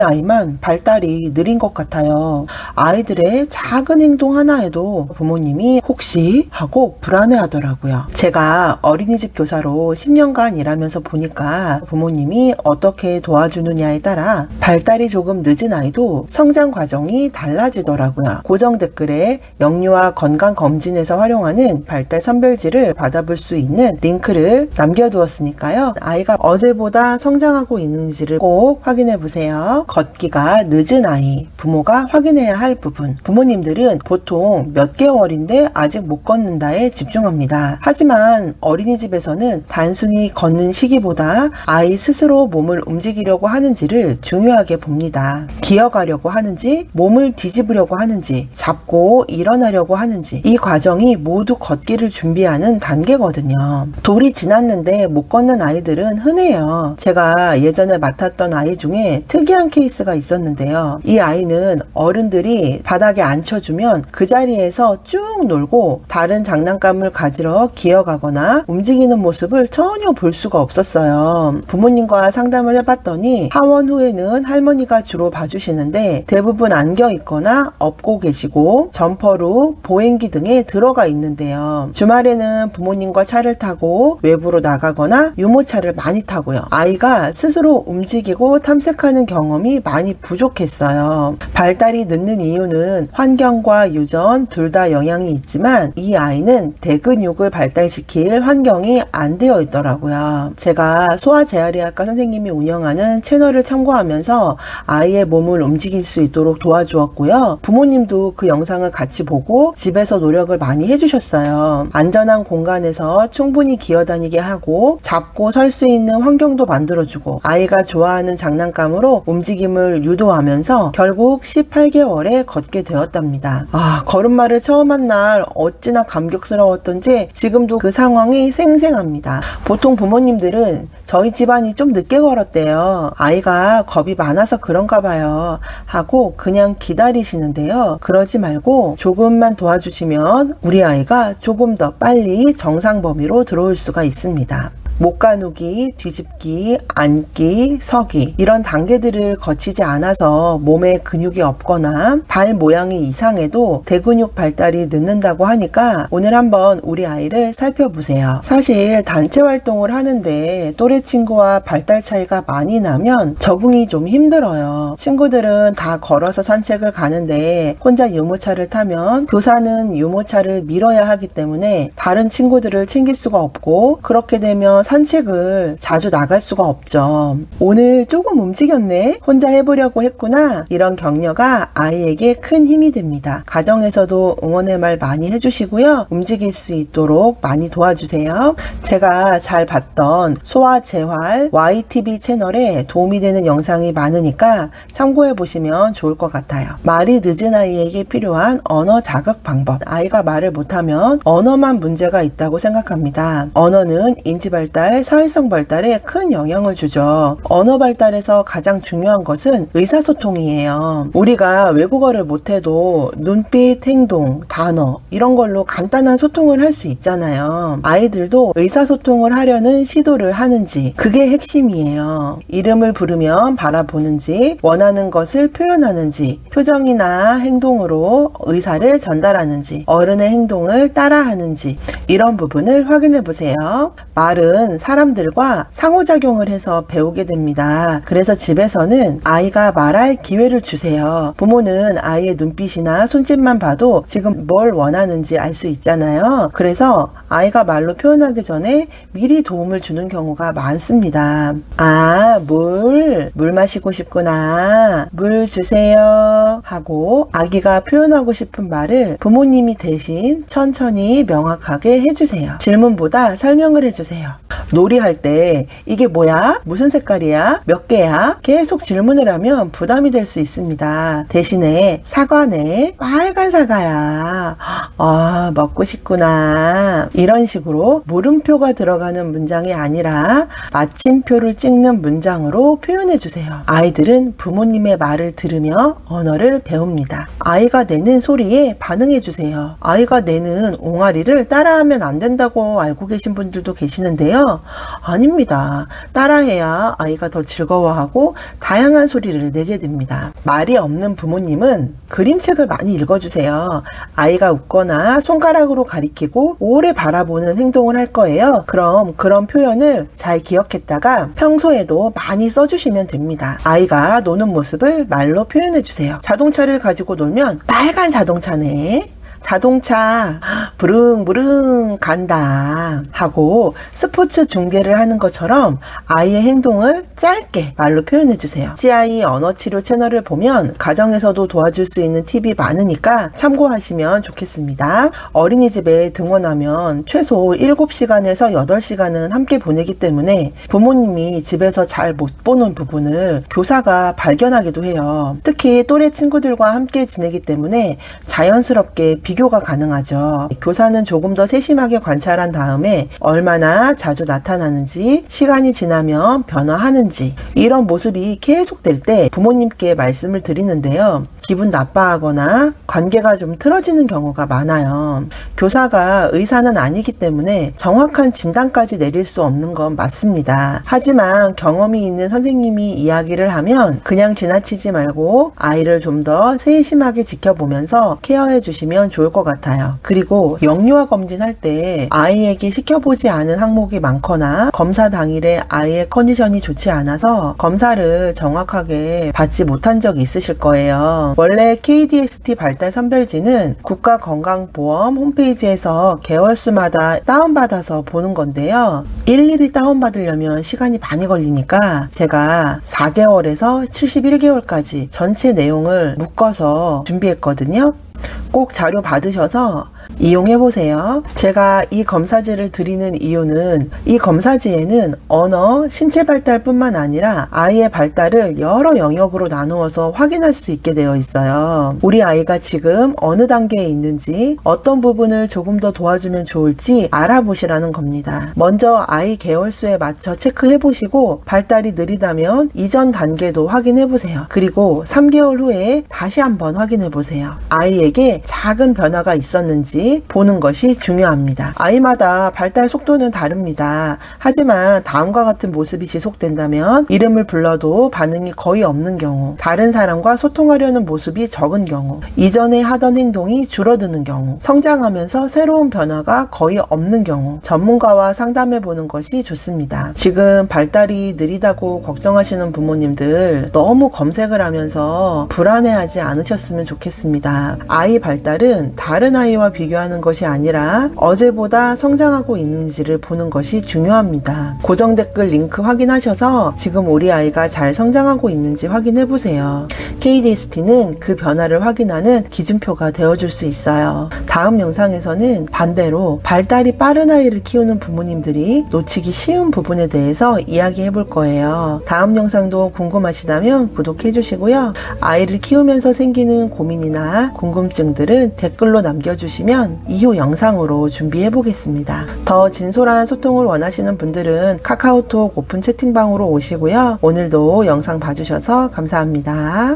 아이만 발달이 느린 것 같아요. 아이들의 작은 행동 하나에도 부모님이 혹시 하고 불안해 하더라고요. 제가 어린이집 교사로 10년간 일하면서 보니까 부모님이 어떻게 도와주느냐에 따라 발달이 조금 늦은 아이도 성장 과정이 달라지더라고요. 고정 댓글에 영유아 건강검진에서 활용하는 발달 선별지를 받아볼 수 있는 링크를 남겨두었으니까요. 아이가 어제보다 성장하고 있는지를 꼭 확인해 보세요. 걷기가 늦은 아이, 부모가 확인해야 할 부분. 부모님들은 보통 몇 개월인데 아직 못 걷는다에 집중합니다. 하지만 어린이집에서는 단순히 걷는 시기보다 아이 스스로 몸을 움직이려고 하는지를 중요하게 봅니다. 기어가려고 하는지, 몸을 뒤집으려고 하는지, 잡고 일어나려고 하는지, 이 과정이 모두 걷기를 준비하는 단계거든요. 돌이 지났는데 못 걷는 아이들은 흔해요. 제가 예전에 맡았던 아이 중에 특이한 케이스가 있었는데요. 이 아이는 어른들이 바닥에 앉혀주면 그 자리에서 쭉 놀고 다른 장난감을 가지러 기어가거나 움직이는 모습을 전혀 볼 수가 없었어요. 부모님과 상담을 해봤더니 하원 후에는 할머니가 주로 봐주시는데 대부분 안겨 있거나 업고 계시고 점퍼로 보행기 등에 들어가 있는데요. 주말에는 부모님과 차를 타고 외부로 나가거나 유모차를 많이 타고요. 아이가 스스로 움직이고 탐색하는 경험이 많이 부족했어요. 발달이 늦는 이유는 환경과 유전 둘 다 영향이 있지만 이 아이는 대근육을 발달시킬 환경이 안 되어 있더라고요. 제가 소아재활의학과 선생님이 운영하는 채널을 참고하면서 아이의 몸을 움직일 수 있도록 도와주었고요. 부모님도 그 영상을 같이 보고 집에서 노력을 많이 해주셨어요. 안전한 공간에서 충분히 기어다니게 하고 잡고 설 수 있는 환경도 만들어주고 아이가 좋아하는 장난감으로 움직임을 유도하면서 결국 18개월에 걷게 되었답니다. 걸음마를 처음 한 날 어찌나 감격스러웠던지 지금도 그 상황이 생생합니다. 보통 부모님들은 저희 집안이 좀 늦게 걸었대요. 아이가 겁이 많아서 그런가 봐요 하고 그냥 기다리시는데요. 그러지 말고 조금만 도와주시면 우리 아이가 조금 더 빨리 정상 범위로 들어올 수가 있습니다. 못 가누기, 뒤집기, 앉기, 서기 이런 단계들을 거치지 않아서 몸에 근육이 없거나 발 모양이 이상해도 대근육 발달이 늦는다고 하니까 오늘 한번 우리 아이를 살펴보세요. 사실 단체 활동을 하는데 또래 친구와 발달 차이가 많이 나면 적응이 좀 힘들어요. 친구들은 다 걸어서 산책을 가는데 혼자 유모차를 타면 교사는 유모차를 밀어야 하기 때문에 다른 친구들을 챙길 수가 없고 그렇게 되면 산책을 자주 나갈 수가 없죠. 오늘 조금 움직였네? 혼자 해보려고 했구나? 이런 격려가 아이에게 큰 힘이 됩니다. 가정에서도 응원의 말 많이 해주시고요. 움직일 수 있도록 많이 도와주세요. 제가 잘 봤던 소아재활 YTV 채널에 도움이 되는 영상이 많으니까 참고해보시면 좋을 것 같아요. 말이 늦은 아이에게 필요한 언어 자극 방법. 아이가 말을 못하면 언어만 문제가 있다고 생각합니다. 언어는 인지발달, 사회성 발달에 큰 영향을 주죠. 언어 발달에서 가장 중요한 것은 의사소통이에요. 우리가 외국어를 못해도 눈빛, 행동, 단어 이런 걸로 간단한 소통을 할 수 있잖아요. 아이들도 의사소통을 하려는 시도를 하는지 그게 핵심이에요. 이름을 부르면 바라보는지 원하는 것을 표현하는지 표정이나 행동으로 의사를 전달하는지 어른의 행동을 따라하는지 이런 부분을 확인해 보세요. 말은 사람들과 상호작용을 해서 배우게 됩니다. 그래서 집에서는 아이가 말할 기회를 주세요. 부모는 아이의 눈빛이나 손짓만 봐도 지금 뭘 원하는지 알 수 있잖아요. 그래서 아이가 말로 표현하기 전에 미리 도움을 주는 경우가 많습니다. 물 마시고 싶구나. 물 주세요. 하고 아기가 표현하고 싶은 말을 부모님이 대신 천천히 명확하게 해주세요. 질문보다 설명을 해주세요. 놀이할 때 이게 뭐야? 무슨 색깔이야? 몇 개야? 계속 질문을 하면 부담이 될 수 있습니다. 대신에 사과네. 빨간 사과야. 먹고 싶구나. 이런 식으로 물음표가 들어가는 문장이 아니라 마침표를 찍는 문장으로 표현해 주세요. 아이들은 부모님의 말을 들으며 언어를 배웁니다. 아이가 내는 소리에 반응해 주세요. 아이가 내는 옹알이를 따라하면 안 된다고 알고 계신 분들도 계시는데요. 아닙니다. 따라해야 아이가 더 즐거워하고 다양한 소리를 내게 됩니다. 말이 없는 부모님은 그림책을 많이 읽어주세요. 아이가 웃거나 손가락으로 가리키고 오래 바라보는 행동을 할 거예요. 그럼 그런 표현을 잘 기억했다가 평소에도 많이 써주시면 됩니다. 아이가 노는 모습을 말로 표현해 주세요. 자동차를 가지고 놀면 빨간 자동차네. 자동차 부릉부릉 간다 하고 스포츠 중계를 하는 것처럼 아이의 행동을 짧게 말로 표현해 주세요. CI 언어치료 채널을 보면 가정에서도 도와줄 수 있는 팁이 많으니까 참고하시면 좋겠습니다. 어린이집에 등원하면 최소 7시간에서 8시간은 함께 보내기 때문에 부모님이 집에서 잘 못 보는 부분을 교사가 발견하기도 해요. 특히 또래 친구들과 함께 지내기 때문에 자연스럽게 비교가 가능하죠. 교사는 조금 더 세심하게 관찰한 다음에 얼마나 자주 나타나는지, 시간이 지나면 변화하는지, 이런 모습이 계속될 때 부모님께 말씀을 드리는데요. 기분 나빠하거나 관계가 좀 틀어지는 경우가 많아요. 교사가 의사는 아니기 때문에 정확한 진단까지 내릴 수 없는 건 맞습니다. 하지만 경험이 있는 선생님이 이야기를 하면 그냥 지나치지 말고 아이를 좀 더 세심하게 지켜보면서 케어해 주시면 좋을 것 같아요. 그리고 영유아 검진할 때 아이에게 시켜보지 않은 항목이 많거나 검사 당일에 아이의 컨디션이 좋지 않아서 검사를 정확하게 받지 못한 적이 있으실 거예요. 원래 KDST 발달 선별지는 국가건강보험 홈페이지에서 개월수마다 다운받아서 보는 건데요. 일일이 다운받으려면 시간이 많이 걸리니까 제가 4개월에서 71개월까지 전체 내용을 묶어서 준비했거든요. 꼭 자료 받으셔서 이용해보세요. 제가 이 검사지를 드리는 이유는 이 검사지에는 언어, 신체 발달뿐만 아니라 아이의 발달을 여러 영역으로 나누어서 확인할 수 있게 되어 있어요. 우리 아이가 지금 어느 단계에 있는지, 어떤 부분을 조금 더 도와주면 좋을지 알아보시라는 겁니다. 먼저 아이 개월수에 맞춰 체크해보시고 발달이 느리다면 이전 단계도 확인해보세요. 그리고 3개월 후에 다시 한번 확인해보세요. 아이에게 작은 변화가 있었는지 보는 것이 중요합니다. 아이마다 발달 속도는 다릅니다. 하지만 다음과 같은 모습이 지속된다면 이름을 불러도 반응이 거의 없는 경우, 다른 사람과 소통하려는 모습이 적은 경우, 이전에 하던 행동이 줄어드는 경우, 성장하면서 새로운 변화가 거의 없는 경우 전문가와 상담해보는 것이 좋습니다. 지금 발달이 느리다고 걱정하시는 부모님들 너무 검색을 하면서 불안해하지 않으셨으면 좋겠습니다. 아이 발달은 다른 아이와 비교하는 것이 아니라 어제보다 성장하고 있는지를 보는 것이 중요합니다. 고정 댓글 링크 확인하셔서 지금 우리 아이가 잘 성장하고 있는지 확인해보세요. KDST는 그 변화를 확인하는 기준표가 되어줄 수 있어요. 다음 영상에서는 반대로 발달이 빠른 아이를 키우는 부모님들이 놓치기 쉬운 부분에 대해서 이야기해볼 거예요. 다음 영상도 궁금하시다면 구독해주시고요. 아이를 키우면서 생기는 고민이나 궁금증들은 댓글로 남겨주시면 이후 영상으로 준비해 보겠습니다. 더 진솔한 소통을 원하시는 분들은 카카오톡 오픈 채팅방으로 오시고요. 오늘도 영상 봐주셔서 감사합니다.